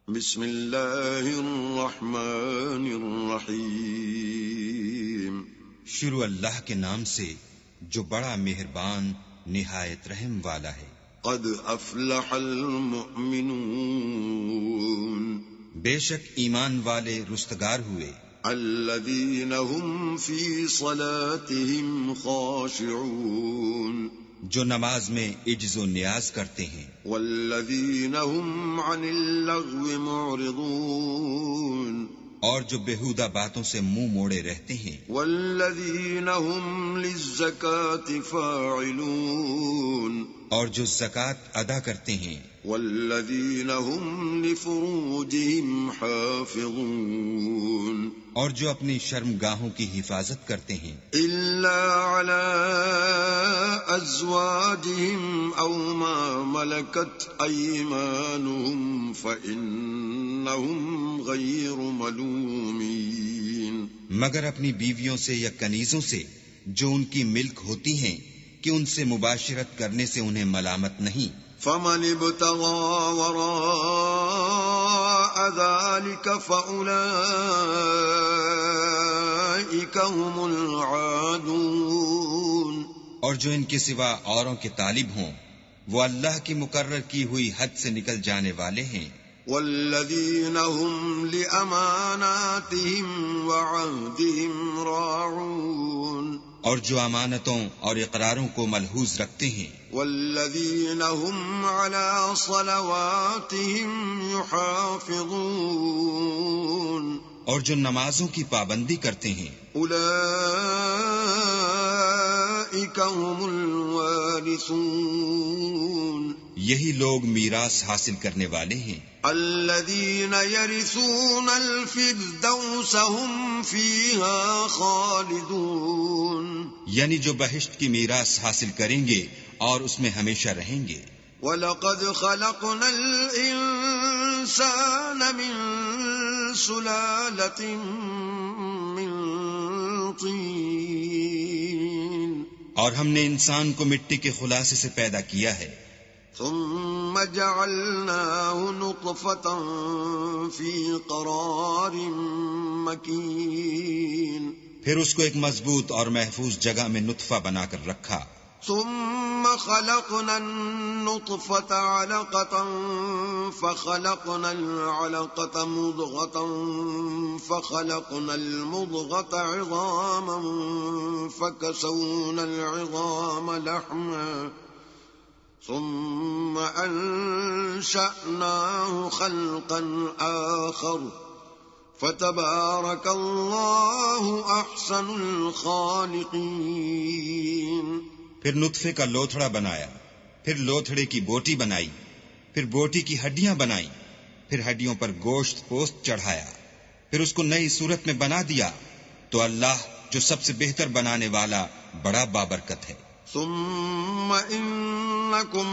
بسم اللہ الرحمن الرحیم۔ شروع اللہ کے نام سے جو بڑا مہربان نہایت رحم والا ہے۔ قد افلح المؤمنون، بے شک ایمان والے رستگار ہوئے۔ الذین هم فی صلاتهم خاشعون، جو نماز میں عجز و نیاز کرتے ہیں۔ والذین هم عن اللغو معرضون، اور جو بےہودہ باتوں سے منہ موڑے رہتے ہیں۔ والذین هم للزکاة فاعلون، اور جو زکوٰۃ ادا کرتے ہیں۔ والذین هم لفروجهم حافظون، اور جو اپنی شرمگاہوں کی حفاظت کرتے ہیں۔ الا علی ازواجهم او ما ملکت ایمانهم فانہم غیر ملومین، مگر اپنی بیویوں سے یا کنیزوں سے جو ان کی ملک ہوتی ہیں کہ ان سے مباشرت کرنے سے انہیں ملامت نہیں۔ فمن ابتغى وراء ذلك فأولئك هم العادون، اور جو ان کے سوا اوروں کے طالب ہوں وہ اللہ کی مقرر کی ہوئی حد سے نکل جانے والے ہیں۔ والذین هم لأماناتهم وعهدهم راعون، اور جو امانتوں اور اقراروں کو ملحوظ رکھتے ہیں۔ والذین هم على صلواتهم يحافظون، اور جو نمازوں کی پابندی کرتے ہیں۔ اولئک هم الوارثون، یہی لوگ میراث حاصل کرنے والے ہیں۔ الذین یرثون الفردوس هم فیہا خالدون، یعنی جو بہشت کی میراث حاصل کریں گے اور اس میں ہمیشہ رہیں گے۔ وَلَقَدْ خَلَقْنَا الْإِنسَانَ مِنْ سُلَالَةٍ مِّن طِينٍ، اور ہم نے انسان کو مٹی کے خلاصے سے پیدا کیا ہے۔ ثم جعلناه نطفة في قرار مكين، پھر اس کو ایک مضبوط اور محفوظ جگہ میں نطفہ بنا کر رکھا۔ ثم خلقنا النطفة علقة فخلقنا العلقة مضغة فخلقنا المضغة عظاما فكسونا العظام لحما ثم أنشأناه خلقا آخر فتبارك الله أحسن الخالقين۔ پھر نطفے کا لوتھڑا بنایا، پھر لوتھڑے کی بوٹی بنائی، پھر بوٹی کی ہڈیاں بنائی، پھر ہڈیوں پر گوشت پوست چڑھایا، پھر اس کو نئی صورت میں بنا دیا، تو اللہ جو سب سے بہتر بنانے والا بڑا بابرکت ہے۔ ثم انکم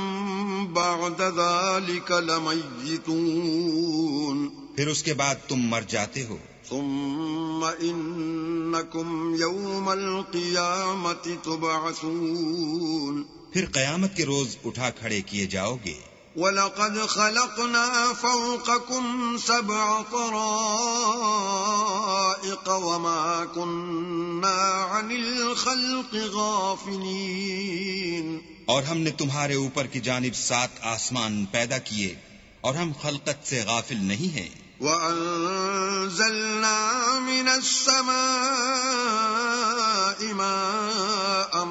بعد ذلك لمیتون، پھر اس کے بعد تم مر جاتے ہو۔ ثم انکم یوم القیامت تبعثون، پھر قیامت کے روز اٹھا کھڑے کیے جاؤ گے۔ وَلَقَدْ خَلَقْنَا فَوْقَكُمْ سَبْعَ طَرَائِقَ وَمَا كُنَّا عَنِ الْخَلْقِ غَافِلِينَ، اور ہم نے تمہارے اوپر کی جانب 7 آسمان پیدا کیے اور ہم خلقت سے غافل نہیں ہیں۔ وَأَنزَلْنَا مِنَ السَّمَاءِ مَاءً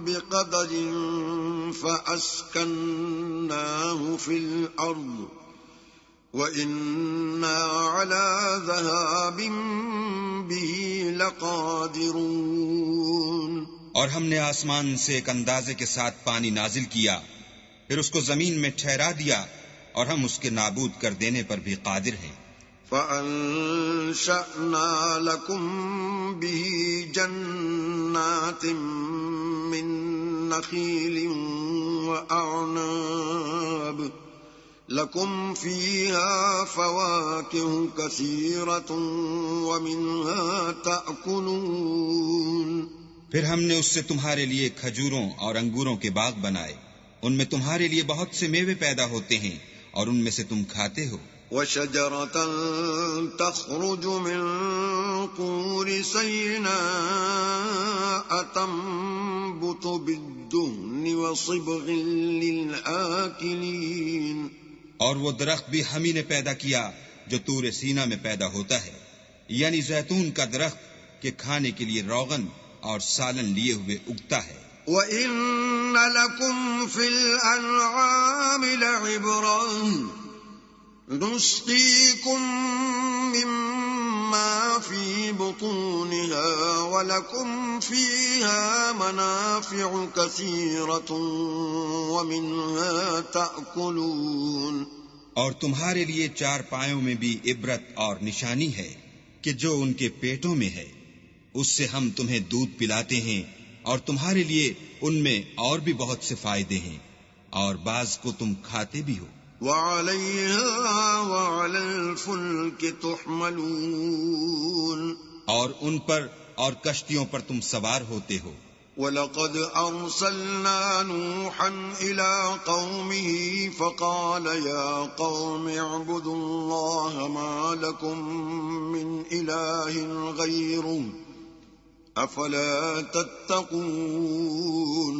بِقَدَرٍ فَأَسْكَنَّاهُ فِي الْأَرْضِ وَإِنَّا عَلَى ذَهَابٍ بِهِ لَقَادِرُونَ، اور ہم نے آسمان سے ایک اندازے کے ساتھ پانی نازل کیا، پھر اس کو زمین میں ٹھہرا دیا، اور ہم اس کے نابود کر دینے پر بھی قادر ہیں۔ فَأَنشَأْنَا لَكُم بِهِ جَنَّاتٍ مِّن نَخِيلٍ وَأَعْنَابٍ لَكُمْ فِيهَا فَوَاكِهُ كَثِيرَةٌ وَمِنْهَا تَأْكُلُونَ، پھر ہم نے اس سے تمہارے لیے کھجوروں اور انگوروں کے باغ بنائے، ان میں تمہارے لیے بہت سے میوے پیدا ہوتے ہیں اور ان میں سے تم کھاتے ہو۔ وشجرة تخرج من طور سيناء تنبت بالدهن وصبغ للآكلين. اور وہ درخت بھی ہم ہی نے پیدا کیا جو طور سینا میں پیدا ہوتا ہے، یعنی زیتون کا درخت کہ کھانے کے لیے روغن اور سالن لیے ہوئے اگتا ہے. وَإِنَّ لَكُمْ فِي الْأَنْعَامِ لَعِبْرَةً نُسْقِيكُم مِّمَّا فِي بُطُونِهَا وَلَكُمْ فِيهَا مَنَافِعُ كَثِيرَةٌ وَمِنْهَا تَأْكُلُونَ. اور تمہارے لیے چار پایوں میں بھی عبرت اور نشانی ہے کہ جو ان کے پیٹوں میں ہے اس سے ہم تمہیں دودھ پلاتے ہیں، اور تمہارے لیے ان میں اور بھی بہت سے فائدے ہیں، اور بعض کو تم کھاتے بھی ہو. وَعَلَيْهَا وَعَلَى الْفُلْكِ تُحْمَلُونَ. اور ان پر اور کشتیوں پر تم سوار ہوتے ہو. وَلَقَدْ أَرْسَلْنَا نُوحًا إِلَىٰ قَوْمِهِ فَقَالَ يَا قَوْمِ اعْبُدُوا اللَّهَ مَا لَكُم مِّنْ إِلَٰهٍ غَيْرُهُ أَفَلَا تَتَّقُونَ.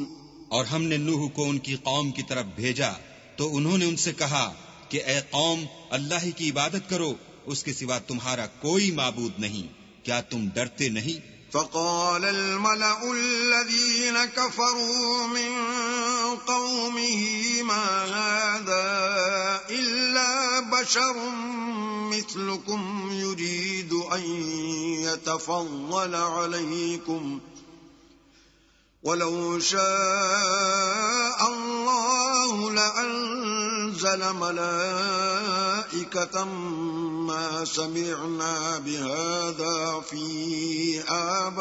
اور ہم نے نوح کو ان کی قوم کی طرف بھیجا تو انہوں نے ان سے کہا کہ اے قوم، اللہ ہی کی عبادت کرو، اس کے سوا تمہارا کوئی معبود نہیں، کیا تم ڈرتے نہیں؟ فقال الملأ الذين كفروا من قومه ما هذا إلا بشر مثلكم يريد أن يتفضل عليكم ولو شاء الله لأنزل ملائكة ما سمعنا بهذا في آبائنا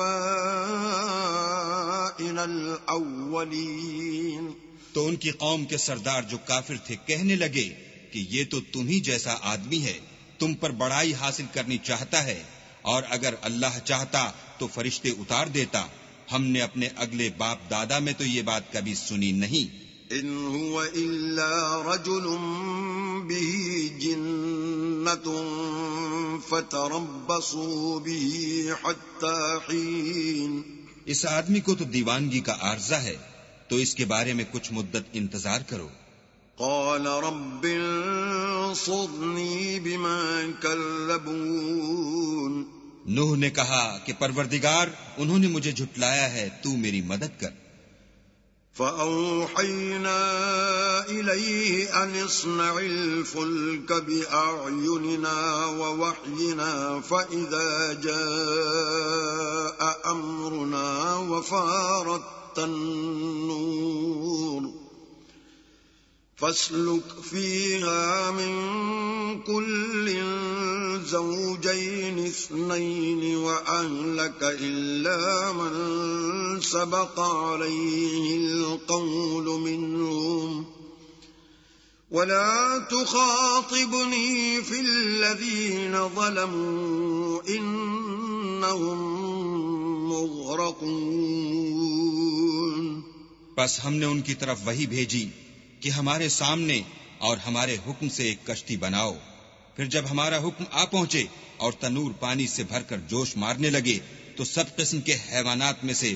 الأولين. تو ان کی قوم کے سردار جو کافر تھے کہنے لگے کہ یہ تو تم ہی جیسا آدمی ہے، تم پر بڑائی حاصل کرنی چاہتا ہے، اور اگر اللہ چاہتا تو فرشتے اتار دیتا. ہم نے اپنے اگلے باپ دادا میں تو یہ بات کبھی سنی نہیں. ان هو الا رجل به جنة فتربصوا به حتى حين. اس آدمی کو تو دیوانگی کا عارضہ ہے، تو اس کے بارے میں کچھ مدت انتظار کرو. قال رب انصرني بما كذبون. نوح نے کہا کہ پروردگار، انہوں نے مجھے جھٹلایا ہے، تو میری مدد کر. فأوحينا إليه أن اصنع الفلك بأعيننا ووحينا فإذا جاء أمرنا وفارت النور فاسلك فيها من كل زوجين اثنين وأهلك إلا من سبق عليه القول منهم ولا تخاطبني في الذين ظلموا إنهم مغرقون. بس ہم نے ان کی طرف وحی بھیجی کہ ہمارے سامنے اور ہمارے حکم سے ایک کشتی بناؤ. پھر جب ہمارا حکم آ پہنچے اور تنور پانی سے بھر کر جوش مارنے لگے تو سب قسم کے حیوانات میں سے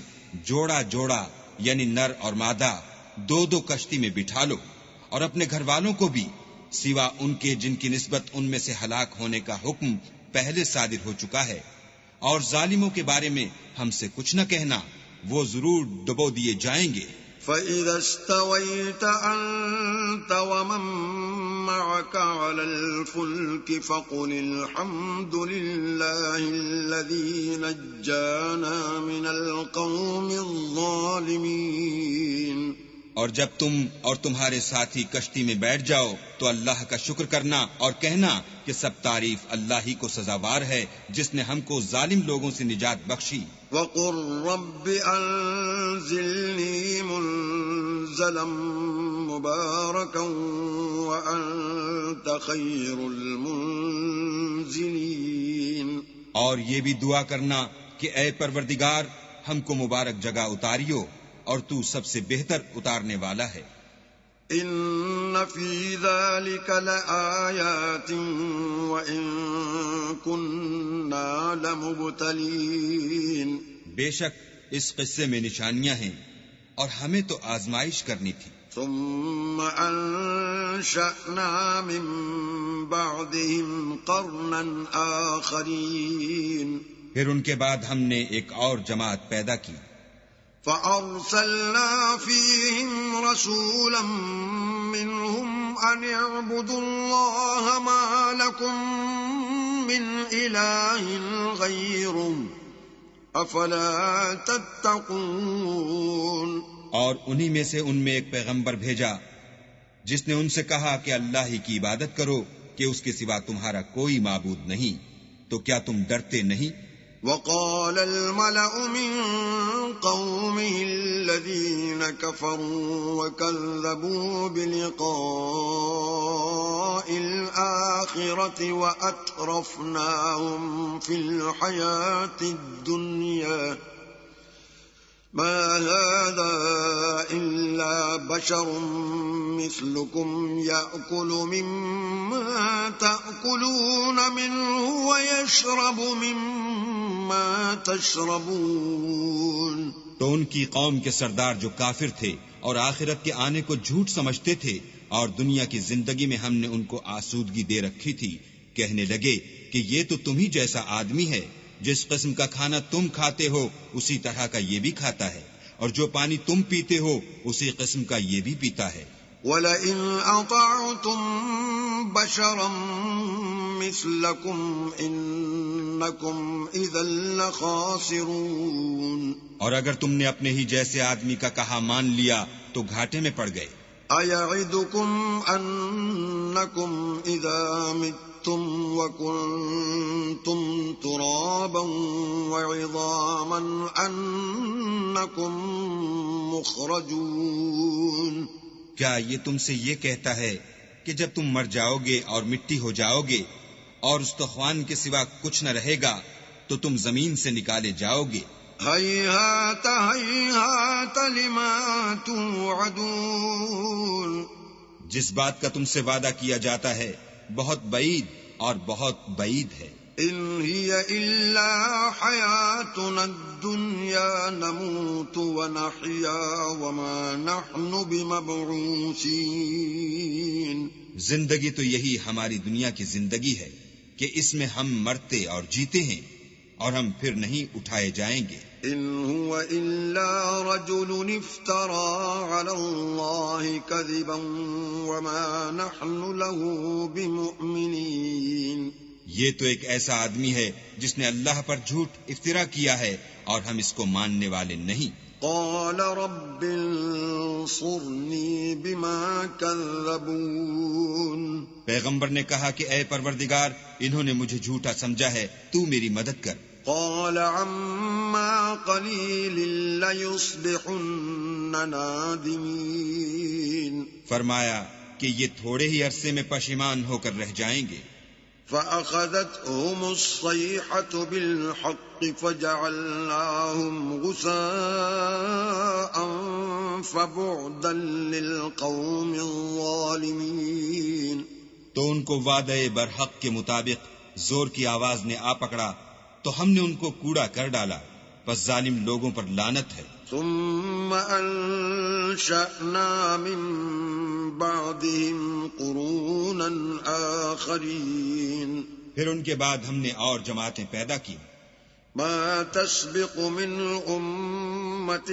جوڑا جوڑا یعنی نر اور مادہ دو دو کشتی میں بٹھا لو، اور اپنے گھر والوں کو بھی سوا ان کے جن کی نسبت ان میں سے ہلاک ہونے کا حکم پہلے صادر ہو چکا ہے. اور ظالموں کے بارے میں ہم سے کچھ نہ کہنا، وہ ضرور ڈبو دیے جائیں گے. فَإِذَا اسْتَوَيْتَ أَنْتَ وَمَن مَّعَكَ عَلَى الْفُلْكِ فَقُلِ الْحَمْدُ لِلَّهِ الَّذِي نَجَّانَا مِنَ الْقَوْمِ الظَّالِمِينَ. اور جب تم اور تمہارے ساتھی کشتی میں بیٹھ جاؤ تو اللہ کا شکر کرنا اور کہنا کہ سب تعریف اللہ ہی کو سزاوار ہے جس نے ہم کو ظالم لوگوں سے نجات بخشی. وَقُلْ رَبِّ أَنزِلْنِي مُنزَلًا مُبَارَكًا وَأَنتَ خَيْرُ الْمُنزِلِينَ. اور یہ بھی دعا کرنا کہ اے پروردگار، ہم کو مبارک جگہ اتاریو اور تو سب سے بہتر اتارنے والا ہے. إن في ذلك لآيات وإن كنا لمبتلين. بے شک اس قصے میں نشانیاں ہیں اور ہمیں تو آزمائش کرنی تھی. ثم أنشأنا من بعدهم قرنا آخرين. پھر ان کے بعد ہم نے ایک اور جماعت پیدا کی. فأرسلنا فيهم رسولا منهم أن اعبدوا الله ما لكم من إله غيره أفلا تتقون. اور انہی میں سے ان میں ایک پیغمبر بھیجا جس نے ان سے کہا کہ اللہ ہی کی عبادت کرو کہ اس کے سوا تمہارا کوئی معبود نہیں، تو کیا تم ڈرتے نہیں؟ وقال الملأ من قومه الذين كفروا وكذبوا بلقاء الآخرة وأترفناهم في الحياة الدنيا ما هذا إلا بشر مثلكم يأكل مما تأكلون منه ويشرب مما تشربون. تو ان کی قوم کے سردار جو کافر تھے اور آخرت کے آنے کو جھوٹ سمجھتے تھے اور دنیا کی زندگی میں ہم نے ان کو آسودگی دے رکھی تھی، کہنے لگے کہ یہ تو تم ہی جیسا آدمی ہے، جس قسم کا کھانا تم کھاتے ہو اسی طرح کا یہ بھی کھاتا ہے، اور جو پانی تم پیتے ہو اسی قسم کا یہ بھی پیتا ہے. وَلَئِنْ أَطَعْتُمْ بَشَرًا مِثْلَكُمْ إِنَّكُمْ إِذًا لَخَاسِرُونَ. اور اگر تم نے اپنے ہی جیسے آدمی کا کہا مان لیا تو گھاٹے میں پڑ گئے. أَيَعِدُكُمْ أَنَّكُمْ إِذَا مِتُّمْ وَكُنْتُمْ تُرَابًا وَعِظَامًا أَنَّكُمْ مُخْرَجُونَ. کیا یہ تم سے یہ کہتا ہے کہ جب تم مر جاؤ گے اور مٹی ہو جاؤ گے اور استخوان کے سوا کچھ نہ رہے گا تو تم زمین سے نکالے جاؤ گے؟ هَيْهَاتَ هَيْهَاتَ لِمَا تُوعَدُونَ. جس بات کا تم سے وعدہ کیا جاتا ہے بہت بعید اور بہت بعید ہے. إِنْ هِيَ إِلَّا حَيَاتُنَا الدُّنْيَا نَمُوتُ وَنَحْيَا وَمَا نَحْنُ بِمَبْعُوثِينَ. زندگی تو یہی ہماری دنیا کی زندگی ہے کہ اس میں ہم مرتے اور جیتے ہیں اور ہم پھر نہیں اٹھائے جائیں گے. إِنْ هُوَ إِلَّا رَجُلٌ افْتَرَى عَلَى اللَّهِ كَذِبًا وَمَا نَحْنُ لَهُ بِمُؤْمِنِينَ. یہ تو ایک ایسا آدمی ہے جس نے اللہ پر جھوٹ افطرا کیا ہے اور ہم اس کو ماننے والے نہیں. قَالَ رَبِّ انصُرْنِي بِمَا كَذَّبُونَ. پیغمبر نے کہا کہ اے پروردگار انہوں نے مجھے جھوٹا سمجھا ہے، تو میری مدد کر. قال عما قليل ليصبحن نادمين. فرمایا کہ یہ تھوڑے ہی عرصے میں پشیمان ہو کر رہ جائیں گے. فأخذتهم الصيحة بالحق فجعلناهم غثاء فبعدا للقوم الظالمين. تو ان کو وعدے برحق کے مطابق زور کی آواز نے آ پکڑا تو ہم نے ان کو کوڑا کر ڈالا، پس ظالم لوگوں پر لعنت ہے. ثم أنشأنا من بعدهم قرونا آخرين. پھر ان کے بعد ہم نے اور جماعتیں پیدا کی. ما تسبق من أمة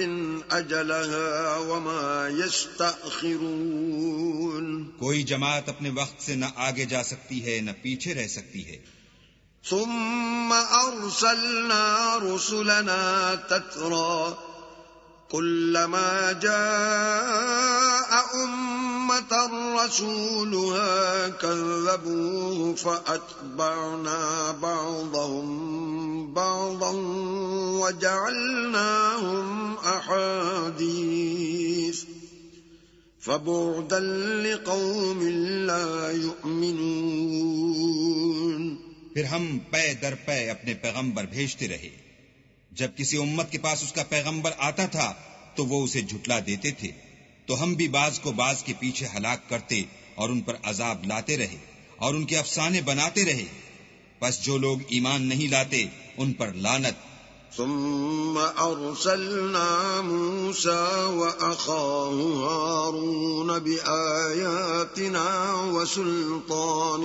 أجلها وما يستأخرون. کوئی جماعت اپنے وقت سے نہ آگے جا سکتی ہے نہ پیچھے رہ سکتی ہے. ثم أرسلنا رسلنا تترى كلما جاء أمة رسولها كذبوه فأتبعنا بعضهم بعضا وجعلناهم أحاديث فبعدا لقوم لا يؤمنون. پھر ہم پے در پے اپنے پیغمبر بھیجتے رہے. جب کسی امت کے پاس اس کا پیغمبر آتا تھا تو وہ اسے جھٹلا دیتے تھے، تو ہم بھی بعض کو بعض کے پیچھے ہلاک کرتے اور ان پر عذاب لاتے رہے اور ان کے افسانے بناتے رہے. بس جو لوگ ایمان نہیں لاتے ان پر لعنت. ثم أرسلنا موسى وأخاه هارون بآياتنا وسلطان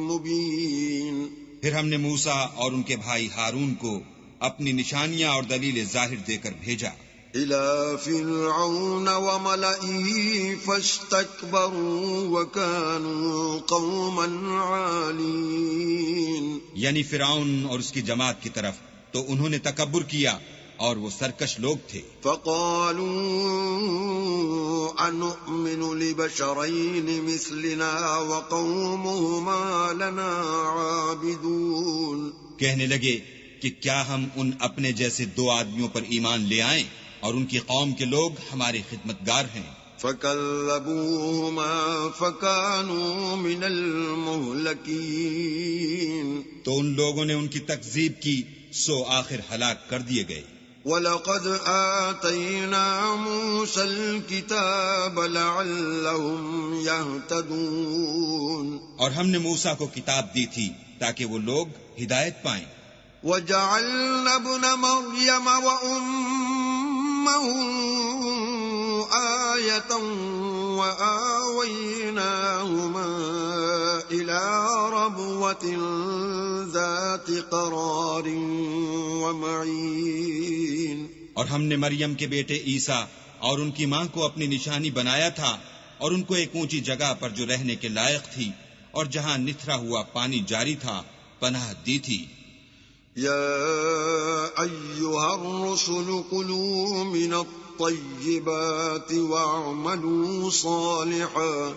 مبين. پھر ہم نے موسیٰ اور ان کے بھائی ہارون کو اپنی نشانیاں اور دلیل ظاہر دے کر بھیجا. إلى فرعون وملئه فاستكبروا وكانوا قوما عالين. یعنی فرعون اور اس کی جماعت کی طرف تو انہوں نے تکبر کیا اور وہ سرکش لوگ تھے. فقالوا أنؤمن لبشرين مثلنا وقومهما لنا عابدون. کہنے لگے کہ کیا ہم ان اپنے جیسے دو آدمیوں پر ایمان لے آئیں اور ان کی قوم کے لوگ ہمارے خدمتگار ہیں. فَكَذَّبُوهُمَا فَكَانُوا مِنَ الْمُهْلَكِينَ. تو ان لوگوں نے ان کی تکذیب کی سو آخر ہلاک کر دیے گئے. وَلَقَدْ آتَيْنَا مُوسَى الْكِتَابَ لَعَلَّهُمْ يَهْتَدُونَ. اور ہم نے موسیٰ کو کتاب دی تھی تاکہ وہ لوگ ہدایت پائیں. وَجَعَلْنَا ابْنَ مَرْيَمَ وَأُمَّهُ آيَةً وَآوَيْنَاهُمَا إِلَى رَبْوَةٍ ذَاتِ قَرَارٍ وَمَعِينٍ. اور ہم نے مریم کے بیٹے عیسیٰ اور ان کی ماں کو اپنی نشانی بنایا تھا اور ان کو ایک اونچی جگہ پر جو رہنے کے لائق تھی اور جہاں نتھرا ہوا پانی جاری تھا پناہ دی تھی. يا أيها الرسل كلوا من الطيبات واعملوا صالحا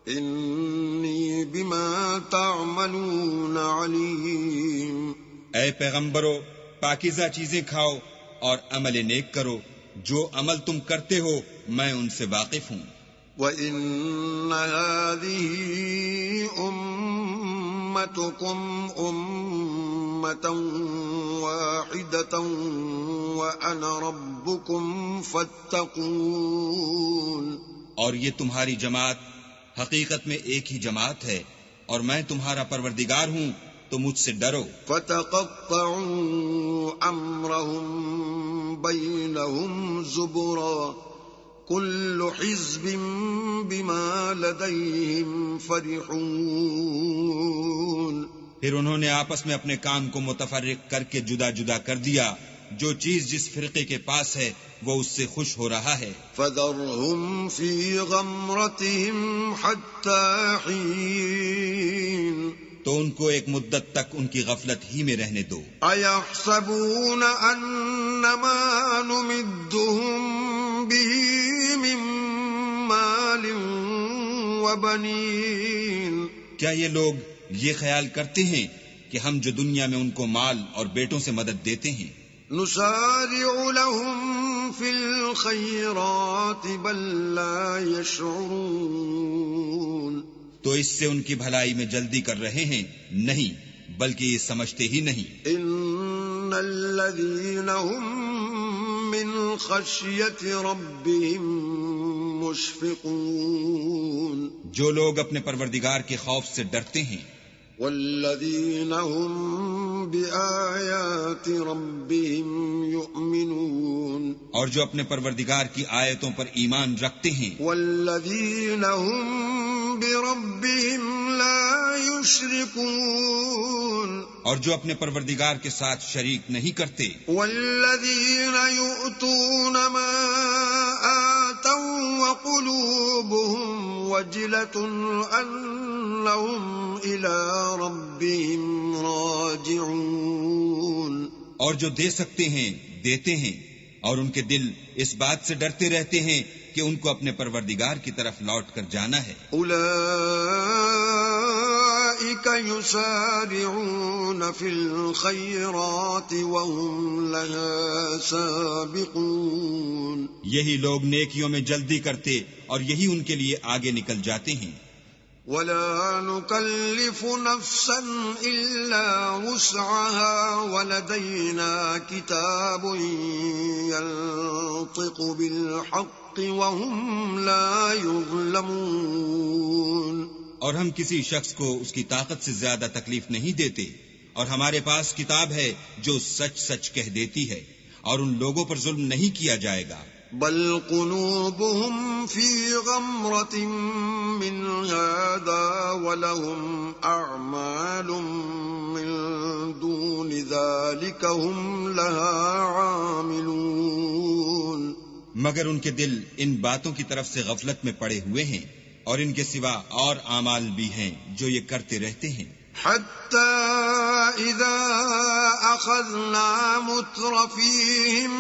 إني بما تعملون عليم. اے پیغمبرو پاکیزہ چیزیں کھاؤ اور عمل نیک کرو، جو عمل تم کرتے ہو میں ان سے واقف ہوں. وَإِنَّ هَذِهِ أُمَّتُكُمْ أُمَّةً وَاحِدَةً وَأَنَا رَبُّكُمْ فَاتَّقُونِ. اور یہ تمہاری جماعت حقیقت میں ایک ہی جماعت ہے اور میں تمہارا پروردگار ہوں تو مجھ سے ڈرو. فَتَقَطَّعُوا أَمْرَهُمْ بَيْنَهُمْ زُبُرًا كُلُّ حِزْبٍ بِمَا لَدَيْهِمْ فَرِحُونَ. پھر انہوں نے آپس میں اپنے کام کو متفرق کر کے جدا جدا کر دیا. جو چیز جس فرقے کے پاس ہے وہ اس سے خوش ہو رہا ہے. فَذَرْهُمْ فِي غَمْرَتِهِمْ حَتَّى حِينٍ. تو ان کو ایک مدت تک ان کی غفلت ہی میں رہنے دو. أَيَحْسَبُونَ أَنَّمَا نُمِدُّهُم بِهِ مِن مَّالٍ وَبَنِينَ. کیا یہ لوگ یہ خیال کرتے ہیں کہ ہم جو دنیا میں ان کو مال اور بیٹوں سے مدد دیتے ہیں نُسَارِعُ لَهُمْ فِي الْخَيْرَاتِ بَل لَّا يَشْعُرُونَ. تو اس سے ان کی بھلائی میں جلدی کر رہے ہیں؟ نہیں، بلکہ یہ سمجھتے ہی نہیں. إِنَّ الَّذِينَ هُم مِّنْ خَشْيَةِ رَبِّهِم مُشْفِقُونَ. جو لوگ اپنے پروردگار کے خوف سے ڈرتے ہیں. وَالَّذِينَ هُم بِآيَاتِ رَبِّهِمْ يُؤْمِنُونَ. اور جو اپنے پروردگار کی آیتوں پر ایمان رکھتے ہیں. وَالَّذِينَ هُم بِرَبِّهِمْ لَا يُشْرِكُونَ. اور جو اپنے پروردگار کے ساتھ شریک نہیں کرتے. وَالَّذِينَ يُؤْتُونَ مَا آتَوا وَقُلُوبُهُمْ وَجِلَةٌ أَنَّهُمْ إِلَى رَبِّهِمْ رَاجِعُونَ. اور جو دے سکتے ہیں دیتے ہیں اور ان کے دل اس بات سے ڈرتے رہتے ہیں کہ ان کو اپنے پروردگار کی طرف لوٹ کر جانا ہے. أُولَئِكَ يُسَارِعُونَ فِي الْخَيْرَاتِ وَهُمْ لَهَا سَابِقُونَ. یہی لوگ نیکیوں میں جلدی کرتے اور یہی ان کے لیے آگے نکل جاتے ہیں. وَلَا نُكَلِّفُ نَفْسًا إِلَّا وُسْعَهَا وَلَدَيْنَا كِتَابٌ يَنطِقُ بِالْحَقِّ وهم لا يظلمون. اور ہم کسی شخص کو اس کی طاقت سے زیادہ تکلیف نہیں دیتے، اور ہمارے پاس کتاب ہے جو سچ سچ کہہ دیتی ہے، اور ان لوگوں پر ظلم نہیں کیا جائے گا. بل قلوبهم في غمرة من هذا ولهم أعمال من دون ذلك هم لها عاملون. مگر ان کے دل ان باتوں کی طرف سے غفلت میں پڑے ہوئے ہیں، اور ان کے سوا اور اعمال بھی ہیں جو یہ کرتے رہتے ہیں. حتى إذا أخذنا مترفيهم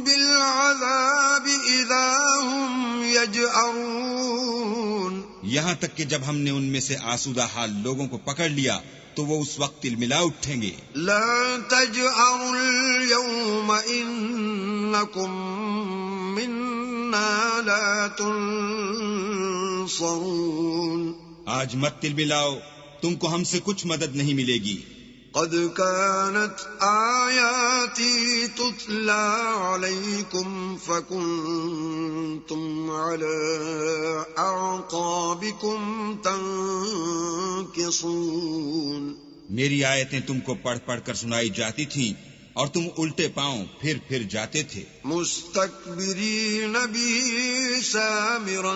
بالعذاب إذا هم يجأرون. یہاں تک کہ جب ہم نے ان میں سے آسودہ حال لوگوں کو پکڑ لیا تو وہ اس وقت تلملا اٹھیں گے. لا تجأروا اليوم إنكم منا لا تنصرون. آج مت تلملاؤ، تم کو ہم سے کچھ مدد نہیں ملے گی. قد كانت آياتي تتلى عليكم فكنتم على أعقابكم تنكصون. میری آیتیں تم کو پڑھ پڑھ کر سنائی جاتی تھیں اور تم الٹے پاؤں پھر جاتے تھے. مستكبرين به سامرا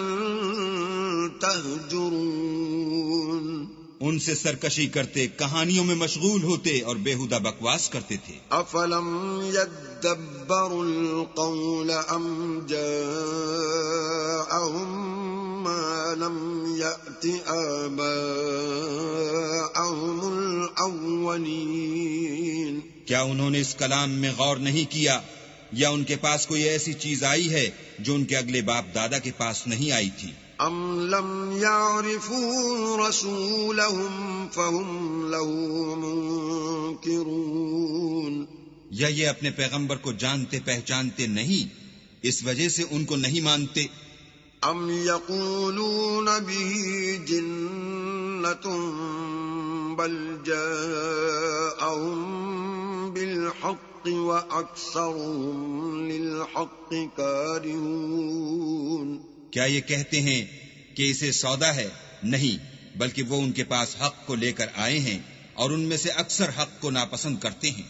تهجرون. ان سے سرکشی کرتے، کہانیوں میں مشغول ہوتے اور بےہودہ بکواس کرتے تھے. افلم يدبروا القول ام جاءهم ما لم يأت آباءهم الاولین. کیا انہوں نے اس کلام میں غور نہیں کیا، یا ان کے پاس کوئی ایسی چیز آئی ہے جو ان کے اگلے باپ دادا کے پاس نہیں آئی تھی؟ ام لم يعرفوا رسولهم فهم له منكرون. یا یہ اپنے پیغمبر کو جانتے پہچانتے نہیں، اس وجہ سے ان کو نہیں مانتے؟ ام يقولون به جنة بل جاءهم بالحق وأكثرهم للحق كارهون. کیا یہ کہتے ہیں کہ اسے سودا ہے؟ نہیں، بلکہ وہ ان کے پاس حق کو لے کر آئے ہیں اور ان میں سے اکثر حق کو ناپسند کرتے ہیں.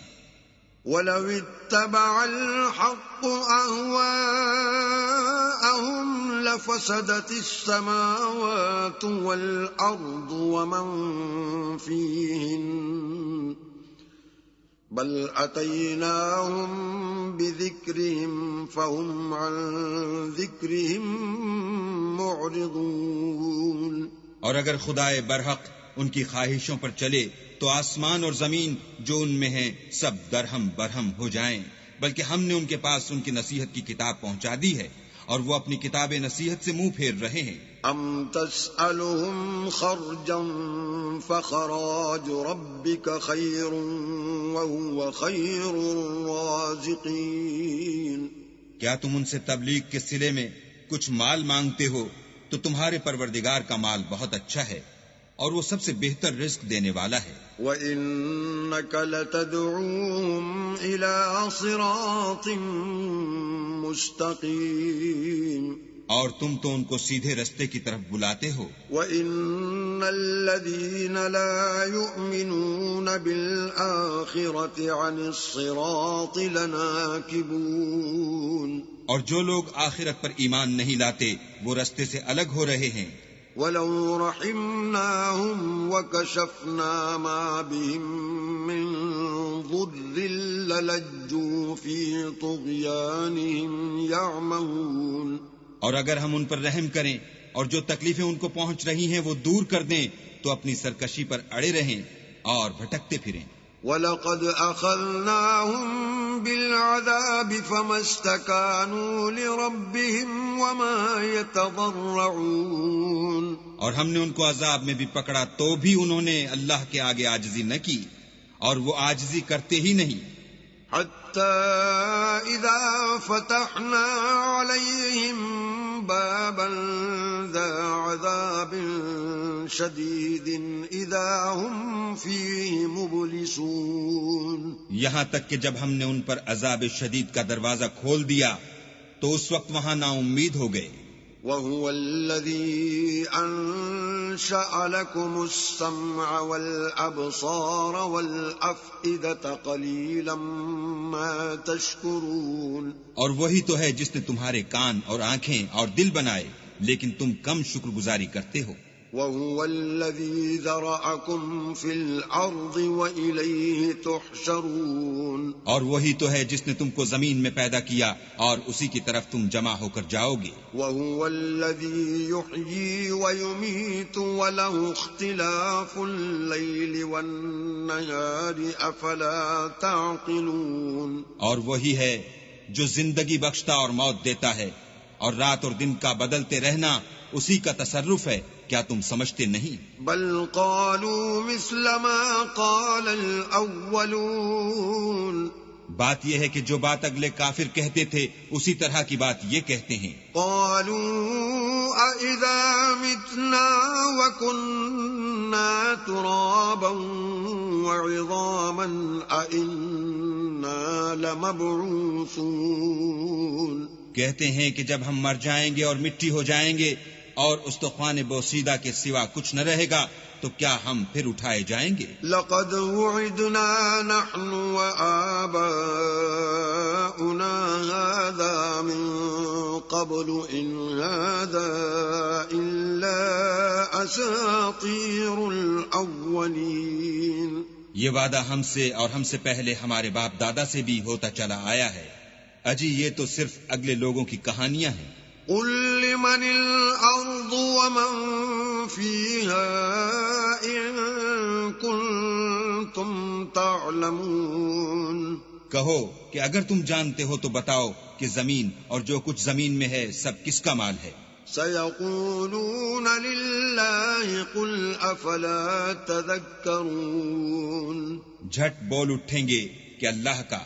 وَلَوِ اتَّبَعَ الْحَقُّ أَهْوَاءَهُمْ لَفَسَدَتِ السَّمَاوَاتُ وَالْأَرْضُ وَمَنْ فِيهِنَّ بل أتيناهم بذكرهم فهم عن ذكرهم معرضون. اور اگر خدائے برحق ان کی خواہشوں پر چلے تو آسمان اور زمین جو ان میں ہیں سب درہم برہم ہو جائیں، بلکہ ہم نے ان کے پاس ان کی نصیحت کی کتاب پہنچا دی ہے اور وہ اپنی کتاب نصیحت سے منہ پھیر رہے ہیں. ام تسألهم خرجا فخراج ربك خير وهو خير الرازقين. کیا تم ان سے تبلیغ کے صلے میں کچھ مال مانگتے ہو تو تمہارے پروردگار کا مال بہت اچھا ہے اور وہ سب سے بہتر رزق دینے والا ہے. وَإِنَّكَ لَتَدْعُوهُمْ إِلَى صِرَاطٍ مُسْتَقِيمٍ. اور تم تو ان کو سیدھے رستے کی طرف بلاتے ہو. وَإِنَّ الَّذِينَ لَا يُؤْمِنُونَ بِالْآخِرَةِ عَنِ الصِّرَاطِ لَنَاكِبُونَ. اور جو لوگ آخرت پر ایمان نہیں لاتے وہ رستے سے الگ ہو رہے ہیں. وَلَوْ رَحِمْنَاهُمْ وَكَشَفْنَا مَا بِهِمْ مِنْ ضُرٍّ لَلَجُّوا فِي طُغْيَانِهِمْ يَعْمَهُونَ. اور اگر ہم ان پر رحم کریں اور جو تکلیفیں ان کو پہنچ رہی ہیں وہ دور کر دیں تو اپنی سرکشی پر اڑے رہیں اور بھٹکتے پھریں. وَلَقَدْ أَخَذْنَاهُمْ بِالْعَذَابِ فَمَا اسْتَكَانُوا لِرَبِّهِمْ وَمَا يَتَضَرَّعُونَ. اور ہم نے ان کو عذاب میں بھی پکڑا تو بھی انہوں نے اللہ کے آگے عاجزی نہ کی اور وہ عاجزی کرتے ہی نہیں. حَتَّى إِذَا فَتَحْنَا عَلَيْهِمْ بَابًا ذَا عَذَابٍ شَدِيدٍ إِذَا هُمْ فِيهِ مُبْلِسُونَ. یہاں تک کہ جب ہم نے ان پر عذاب شدید کا دروازہ کھول دیا تو اس وقت وہاں نا امید ہو گئے۔ وَهُوَ الَّذِي أَنشَأَ لَكُمُ السَّمْعَ وَالْأَبْصَارَ وَالْأَفْئِدَةَ قَلِيلًا مَا تَشْكُرُونَ، اور وہی تو ہے جس نے تمہارے کان اور آنکھیں اور دل بنائے، لیکن تم کم شکر گزاری کرتے ہو۔ وَهُوَ الَّذِي ذَرَأَكُمْ فِي الْأَرْضِ وَإِلَيْهِ تُحْشَرُونَ، اور وہی تو ہے جس نے تم کو زمین میں پیدا کیا اور اسی کی طرف تم جمع ہو کر جاؤ گے۔ وَهُوَ الَّذِي يُحْيِي وَيُمِيتُ وَلَهُ اخْتِلَافُ اللَّيْلِ وَالنَّهَارِ أَفَلَا تَعْقِلُونَ، اور وہی ہے جو زندگی بخشتا اور موت دیتا ہے، اور رات اور دن کا بدلتے رہنا اسی کا تصرف ہے، کیا تم سمجھتے نہیں؟ بل قالوا مثل ما قال الأولون، بات یہ ہے کہ جو بات اگلے کافر کہتے تھے اسی طرح کی بات یہ کہتے ہیں۔ قالوا أَإِذَا مِتْنَا وَكُنَّا تُرَابًا وَعِظَامًا أَإِنَّا لَمَبْعُوثُونَ، کہتے ہیں کہ جب ہم مر جائیں گے اور مٹی ہو جائیں گے اور استخوان بوسیدہ کے سوا کچھ نہ رہے گا تو کیا ہم پھر اٹھائے جائیں گے؟ لقد وعدنا نحن وآباؤنا هذا من قبل إن هذا إلا أساطير الأولين، یہ وعدہ ہم سے اور ہم سے پہلے ہمارے باپ دادا سے بھی ہوتا چلا آیا ہے، اجی یہ تو صرف اگلے لوگوں کی کہانیاں ہیں۔ قل لمن الأرض ومن فيها إن كنتم تعلمون، کہو کہ اگر تم جانتے ہو تو بتاؤ کہ زمین اور جو کچھ زمین میں ہے سب کس کا مال ہے؟ سيقولون لله قل أفلا تذكرون، جھٹ بول اٹھیں گے کہ اللہ کا،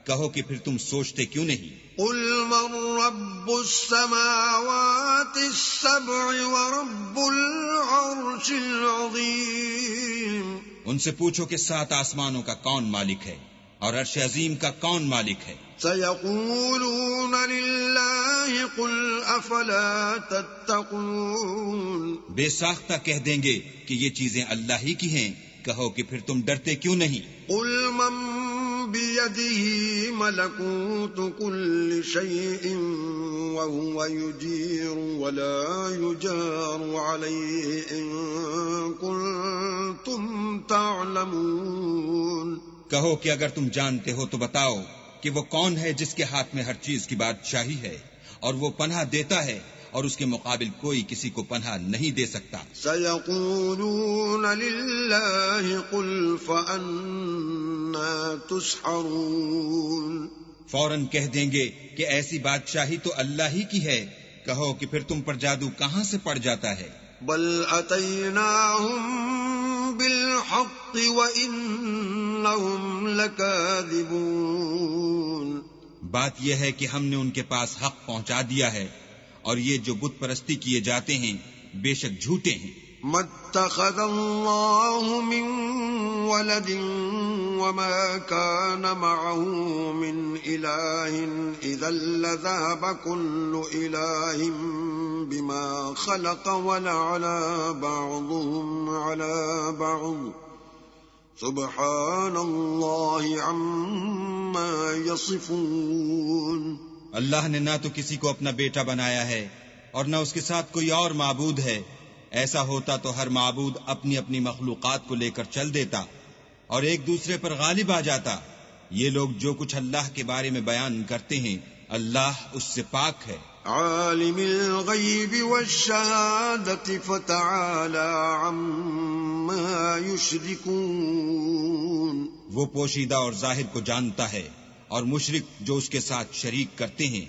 کہو کہ پھر تم سوچتے کیوں نہیں؟ قل من رب السماوات السبع ورب العرش العظيم، ان سے پوچھو کہ 7 آسمانوں کا کون مالک ہے اور عرش عظیم کا کون مالک ہے؟ سيقولون لله قل أفلا تتقون، بے ساختہ کہہ دیں گے کہ یہ چیزیں اللہ ہی کی ہیں، کہو کہ پھر تم ڈرتے کیوں نہیں؟ قل من بيده ملكوت كل شيء وهو يجير ولا يجار عليه إن كنتم تعلمون، کہو کہ اگر تم جانتے ہو تو بتاؤ کہ وہ کون ہے جس کے ہاتھ میں ہر چیز کی بادشاہی ہے اور وہ پناہ دیتا ہے اور اس کے مقابل کوئی کسی کو پناہ نہیں دے سکتا۔ سيقولون لله قل فأنا تسحرون، فوراً کہہ دیں گے کہ ایسی بادشاہی تو اللہ ہی کی ہے، کہو کہ پھر تم پر جادو کہاں سے پڑ جاتا ہے؟ بل أتيناهم بالحق وإنهم لكاذبون، بات یہ ہے کہ ہم نے ان کے پاس حق پہنچا دیا ہے اور یہ جو بت پرستی کیے جاتے ہیں بے شک جھوٹے ہیں۔ ما اتخذ الله من ولد وما كان معه من إله إذا لذهب كل إله بما خلق ولعلى بعضهم على بعض سبحان الله عما يصفون، اللہ نے نہ تو کسی کو اپنا بیٹا بنایا ہے اور نہ اس کے ساتھ کوئی اور معبود ہے، ایسا ہوتا تو ہر معبود اپنی اپنی مخلوقات کو لے کر چل دیتا اور ایک دوسرے پر غالب آ جاتا۔ یہ لوگ جو کچھ اللہ کے بارے میں بیان کرتے ہیں اللہ اس سے پاک ہے۔ عالم الغیب والشہادة فتعالى عما يشركون، وہ پوشیدہ اور ظاہر کو جانتا ہے اور مشرک جو اس کے ساتھ شریک کرتے ہیں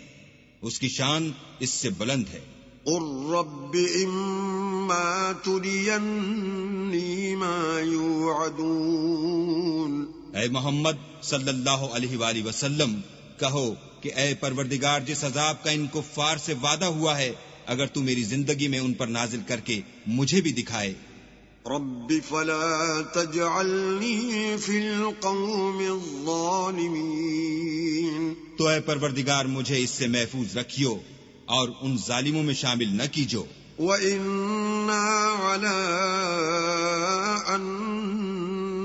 اس کی شان اس سے بلند ہے۔ قل رب اما ترینی ما یوعدون، اے محمد صلی اللہ علیہ وآلہ وسلم کہو کہ اے پروردگار جس عذاب کا ان کفار سے وعدہ ہوا ہے اگر تو میری زندگی میں ان پر نازل کر کے مجھے بھی دکھائے۔ رب فلا تجعلني في القوم الظالمين. تو اے پروردگار مجھے اس سے محفوظ رکھیو اور ان ظالموں میں شامل نہ کیجو. وَإِنَّا عَلَىٰ أَن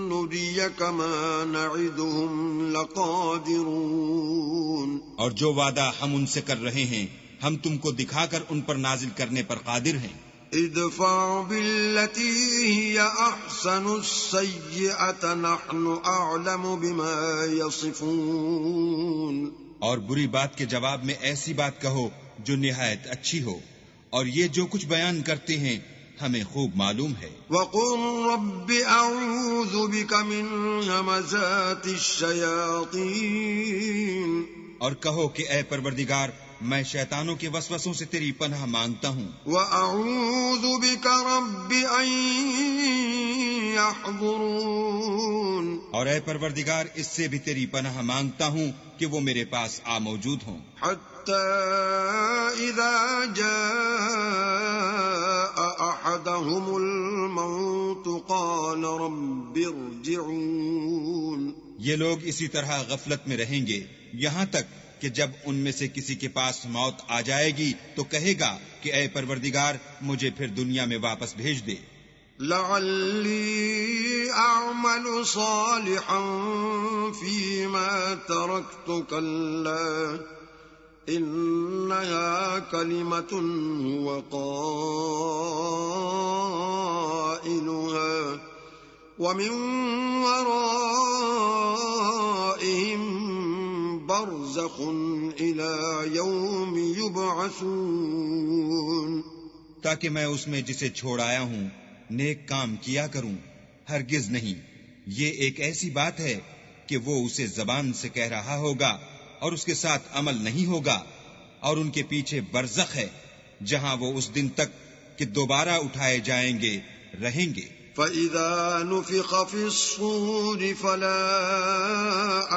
نُّرِيَكَ مَا نَعِدُهُمْ لَقَادِرُونَ. اور جو وعدہ ہم ان سے کر رہے ہیں ہم تم کو دکھا کر ان پر نازل کرنے پر قادر ہیں. ادفع بالتي هي أحسن السيئة نحن أعلم بما يصفون. اور بری بات کے جواب میں ایسی بات کہو جو نہایت اچھی ہو، اور یہ جو کچھ بیان کرتے ہیں ہمیں خوب معلوم ہے. وقل رب أعوذ بك من همزات الشياطين. اور کہو کہ اے پروردگار میں شیطانوں کے وسوسوں سے تیری پناہ مانگتا ہوں. وَأَعُوذُ بِكَ رَبِّ أَن يَحْضُرُونَ. اور اے پروردگار اس سے بھی تیری پناہ مانگتا ہوں کہ وہ میرے پاس آ موجود ہوں. حَتَّى إِذَا جَاءَ أَحَدَهُمُ الْمَوْتُ قَالَ رَبِّ ارْجِعُونِ. یہ لوگ اسی طرح غفلت میں رہیں گے یہاں تک کہ جب ان میں سے کسی کے پاس موت آ جائے گی تو کہے گا کہ اے پروردگار مجھے پھر دنیا میں واپس بھیج دے. لعلی اعمل صالحا فیما ترکت کلا انہا کلمۃ هو قائلها ومن ورائهم برزخ الى یوم یبعثون. تاکہ میں اس میں جسے چھوڑ آیا ہوں نیک کام کیا کروں. ہرگز نہیں، یہ ایک ایسی بات ہے کہ وہ اسے زبان سے کہہ رہا ہوگا اور اس کے ساتھ عمل نہیں ہوگا، اور ان کے پیچھے برزخ ہے جہاں وہ اس دن تک کہ دوبارہ اٹھائے جائیں گے رہیں گے. فَإِذَا نُفِخَ فِي الصُّورِ فَلَا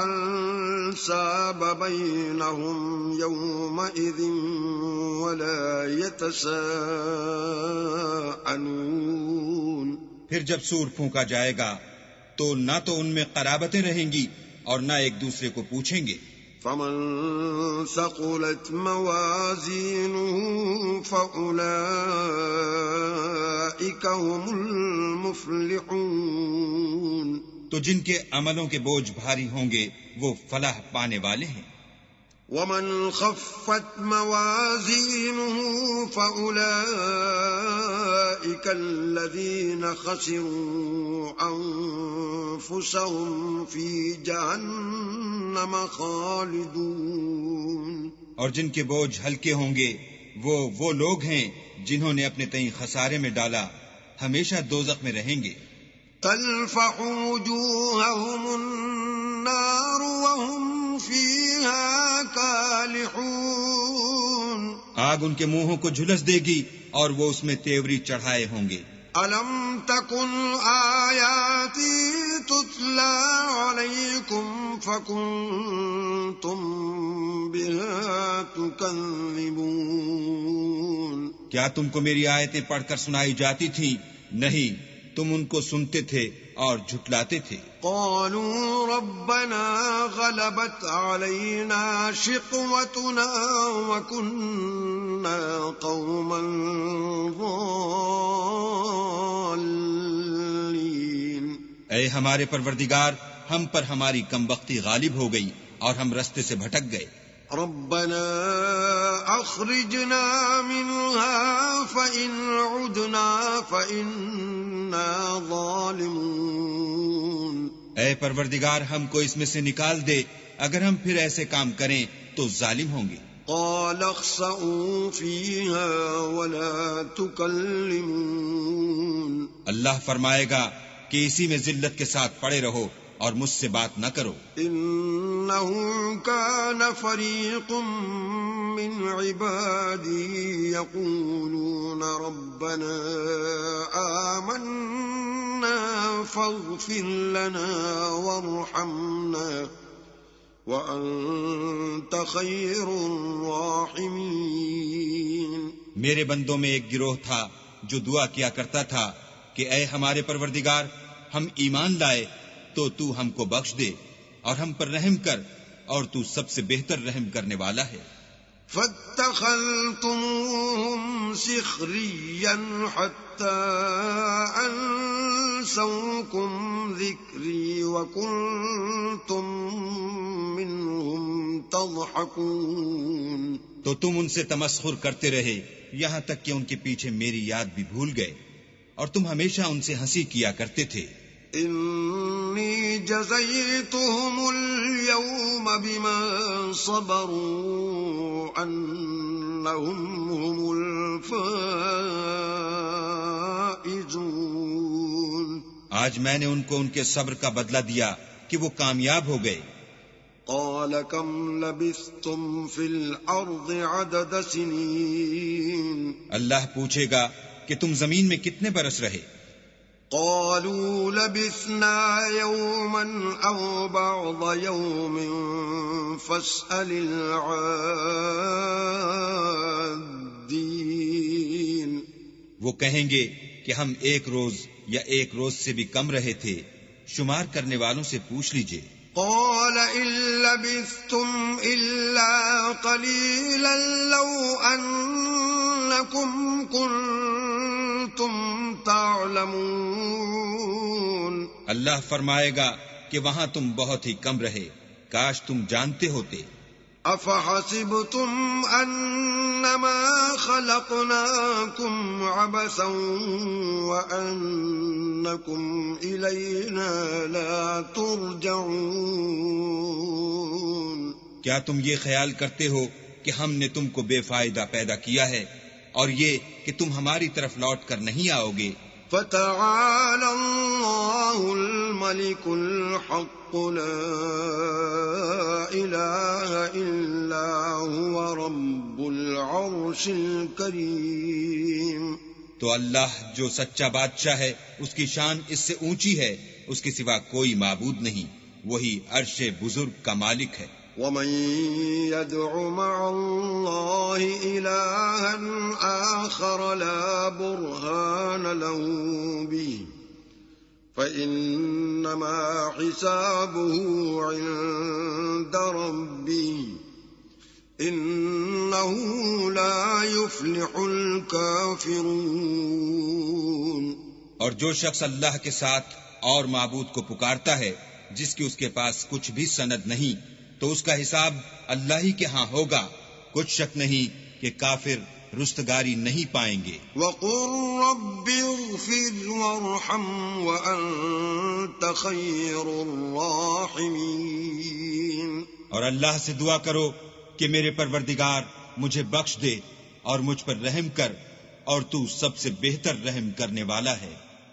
أَنْسَابَ بَيْنَهُمْ يَوْمَئِذٍ وَلَا يَتَسَاءَلُونَ. پھر جب سور پھونکا جائے گا تو نہ تو ان میں قرابتیں رہیں گی اور نہ ایک دوسرے کو پوچھیں گے. فَمَن ثَقُلَتْ مَوَازِينُهُ فَأُولَئِكَ هُمُ الْمُفْلِحُونَ. تو جن کے عملوں کے بوجھ بھاری ہوں گے وہ فلاح پانے والے ہیں. وَمَنْ خَفَّتْ مَوَازِينُهُ فَأُولَئِكَ الَّذِينَ خَسِرُوا أَنفُسَهُمْ فِي جَهَنَّمَ خَالِدُونَ. اور جن کے بوجھ ہلکے ہوں گے وہ لوگ ہیں جنہوں نے اپنے تئیں خسارے میں ڈالا، ہمیشہ دوزخ میں رہیں گے. تَلْفَحُ وُجُوهَهُمُ النَّارُ وَهُمْ فِيهَا كَالِحُونَ. آگ ان کے منہوں کو جھلس دے گی اور وہ اس میں تیوری چڑھائے ہوں گے. أَلَمْ تَكُنْ آيَاتِي تُتْلَى عَلَيْكُمْ فَكُنْتُمْ بِهَا تُكَذِّبُونَ. کیا تم کو میری آیتیں پڑھ کر سنائی جاتی تھیں؟ نہیں، تم ان کو سنتے تھے اور جھٹلاتے تھے. قالوا ربنا غلبت علينا شقوتنا وكنا قوما ضالين. اے ہمارے پروردگار ہم پر ہماری کمبختی غالب ہو گئی اور ہم رستے سے بھٹک گئے. ربنا اخرجنا منها فإن عدنا فإنا ظالمون. اے پروردگار ہم کو اس میں سے نکال دے، اگر ہم پھر ایسے کام کریں تو ظالم ہوں گے. قال اخسئوا فيها ولا تكلمون. اللہ فرمائے گا کہ اسی میں ذلت کے ساتھ پڑے رہو اور مجھ سے بات نہ کرو. انه كان فريق من عبادي يقولون ربنا آمنا فاغفر لنا وارحمنا وأنت خير الراحمين. میرے بندوں میں ایک گروہ تھا جو دعا کیا کرتا تھا کہ اے ہمارے پروردگار ہم ایمان لائے تو تو ہم کو بخش دے اور ہم پر رحم کر اور تو سب سے بہتر رحم کرنے والا ہے۔ فاتخذتموهم سخريا حتى أنسوكم ذكري وكنتم منهم تضحكون، تو تم ان سے تمسخر کرتے رہے یہاں تک کہ ان کے پیچھے میری یاد بھی بھول گئے اور تم ہمیشہ ان سے ہنسی کیا کرتے تھے۔ إني جزيتهم اليوم بما صبروا أنهم هم الفائزون، آج میں نے ان کو ان کے صبر کا بدلہ دیا کہ وہ کامیاب ہو گئے۔ قال كم لبثتم في الأرض عدد سنين، اللہ پوچھے گا کہ تم زمین میں کتنے برس رہے؟ قالوا لبثنا يوما أو بعض يوم فاسأل العادين، وہ کہیں گے کہ ہم ایک روز یا ایک روز سے بھی کم رہے تھے، شمار کرنے والوں سے پوچھ لیجئے۔ قال إن لبثتم إلا قليلا لو أنكم كنتم تعلمون، اللہ فرمائے گا کہ وہاں تم بہت ہی کم رہے، کاش تم جانتے ہوتے۔ أفحسبتم أنما خلقناكم عبثا وأنكم إلينا لا ترجعون، کیا تم یہ خیال کرتے ہو کہ ہم نے تم کو بے فائدہ پیدا کیا ہے اور یہ کہ تم ہماری طرف لوٹ کر نہیں آؤ گے؟ فتعالى الله الملك الحق لا إله إلا هو رب العرش الكريم، تو اللہ جو سچا بادشاہ ہے اس کی شان اس سے اونچی ہے، اس کے سوا کوئی معبود نہیں، وہی عرش بزرگ کا مالک ہے۔ ومن يدع مع الله إلها آخر لا برهان له به فإنما حسابه عند ربه إنه لا يفلح الكافرون، اور جو شخص اللہ کے ساتھ اور معبود کو پکارتا ہے جس کی اس کے پاس کچھ بھی سند نہیں، تو اس کا حساب اللہ ہی کے ہاں ہوگا، کچھ شک نہیں کہ کافر رستگاری نہیں پائیں گے۔ وَقُلْ رَبِّ اغْفِرْ وَارْحَمْ وَأَنْتَ خَيْرُ الرَّاحِمِينَ، اور اللہ سے دعا کرو کہ میرے پروردگار مجھے بخش دے اور مجھ پر رحم کر، اور تو سب سے بہتر رحم کرنے والا ہے۔